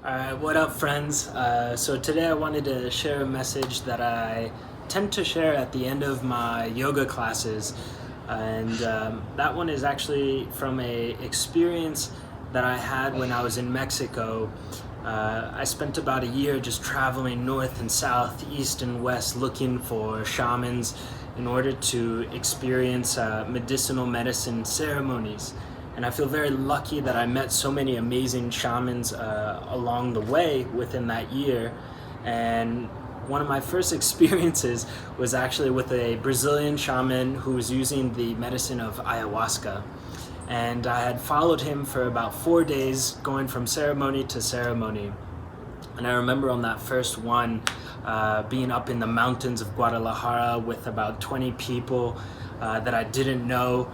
Alright, what up, friends? So today I wanted to share a message that I tend to share at the end of my yoga classes, and that one is actually from a experience that I had when I was in Mexico. I spent about a year just traveling north and south, east and west, looking for shamans in order to experience medicinal medicine ceremonies. And I feel very lucky that I met so many amazing shamans along the way within that year. And one of my first experiences was actually with a Brazilian shaman who was using the medicine of ayahuasca. And I had followed him for about 4 days, going from ceremony to ceremony. And I remember on that first one, being up in the mountains of Guadalajara with about 20 people that I didn't know.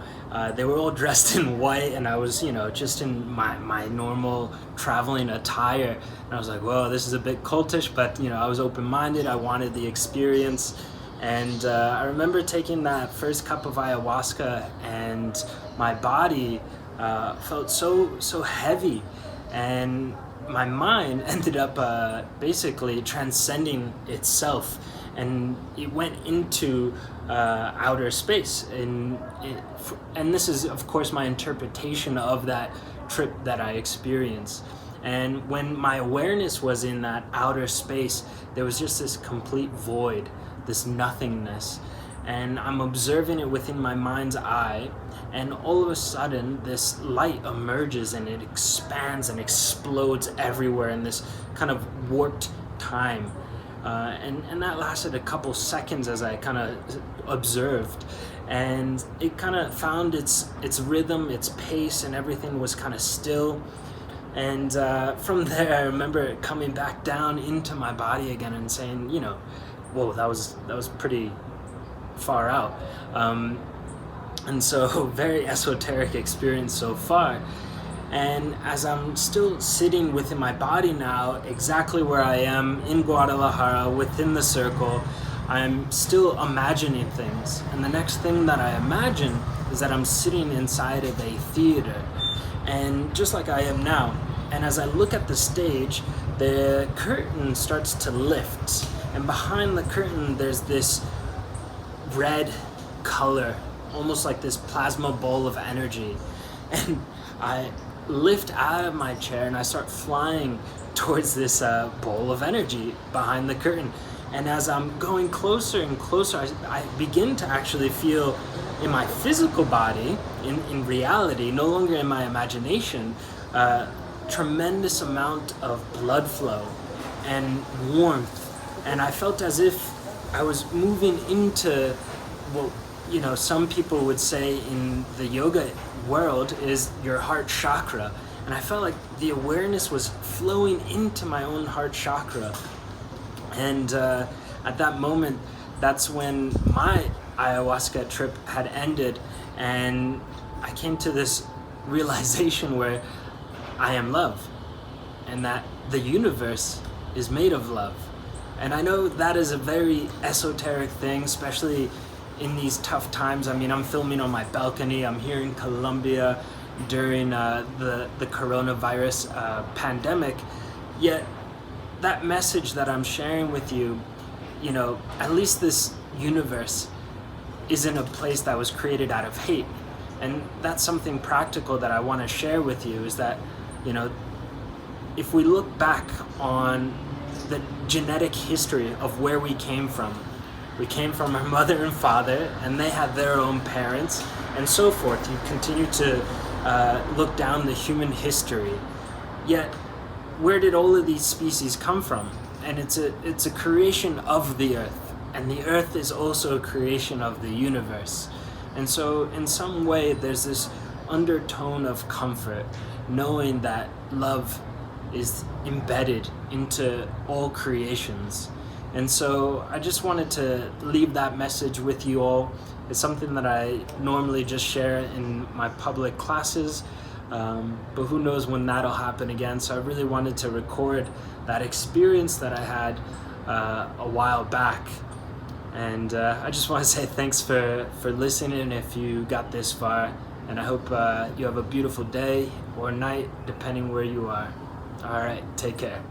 They were all dressed in white, and I was, just in my normal traveling attire. And I was like, whoa, this is a bit cultish, but, I was open-minded. I wanted the experience. And I remember taking that first cup of ayahuasca, and my body felt so heavy. And my mind ended up basically transcending itself, and it went into outer space, and this is of course my interpretation of that trip that I experienced. And when my awareness was in that outer space, there was just this complete void, this nothingness, and I'm observing it within my mind's eye, and all of a sudden this light emerges and it expands and explodes everywhere in this kind of warped time. And that lasted a couple seconds as I kind of observed, and it kind of found its rhythm, its pace, and everything was kind of still. And from there I remember it coming back down into my body again and saying, whoa, that was pretty far out. And so very esoteric experience so far. And as I'm still sitting within my body now, exactly where I am in Guadalajara, within the circle, I'm still imagining things. And the next thing that I imagine is that I'm sitting inside of a theater, and just like I am now. And as I look at the stage, the curtain starts to lift, and behind the curtain there's this red color, almost like this plasma ball of energy. And I lift out of my chair and I start flying towards this ball of energy behind the curtain. And as I'm going closer and closer, I begin to actually feel in my physical body, in reality, no longer in my imagination, tremendous amount of blood flow and warmth. And I felt as if I was moving into what some people would say in the yoga world is your heart chakra. And I felt like the awareness was flowing into my own heart chakra. And at that moment, that's when my ayahuasca trip had ended, and I came to this realization where I am love, and that the universe is made of love. And I know that is a very esoteric thing, especially in these tough times. I mean, I'm filming on my balcony. I'm here in Colombia during the coronavirus pandemic. Yet that message that I'm sharing with you, at least this universe isn't a place that was created out of hate. And that's something practical that I want to share with you, is that, if we look back on the genetic history of where we came from our mother and father, and they had their own parents, and so forth. You continue to look down the human history. Yet, where did all of these species come from? And it's a creation of the earth, and the earth is also a creation of the universe. And so in some way there's this undertone of comfort, knowing that love is embedded into all creations. And so I just wanted to leave that message with you all. It's something that I normally just share in my public classes, but who knows when that'll happen again. So I really wanted to record that experience that I had a while back. And I just want to say thanks for listening if you got this far. And I hope you have a beautiful day or night, depending where you are. All right, take care.